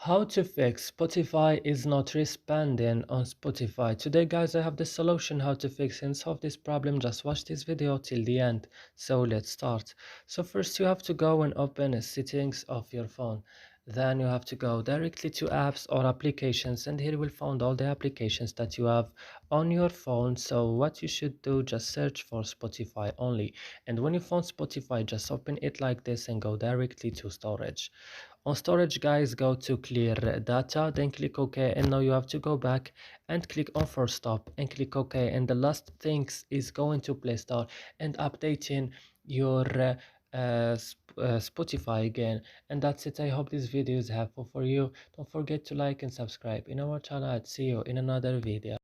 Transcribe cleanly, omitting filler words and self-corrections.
How to fix Spotify is not responding on Spotify. Today guys, I have the solution how to fix and solve this problem. Just watch this video till the end. So let's start. So first you have to go and open settings of your phone. Then you have to go directly to apps or applications, and here you will find all the applications that you have on your phone. So what you should do, just search for Spotify only, and when you found Spotify, just open it like this and go directly to storage. On storage guys, go to clear data, then click OK, and now you have to go back and click on force stop and click OK, and the last things is going to Play Store and updating your Spotify again. And that's it. I hope this video is helpful for you. Don't forget to like and subscribe in our channel. I'll see you in another video.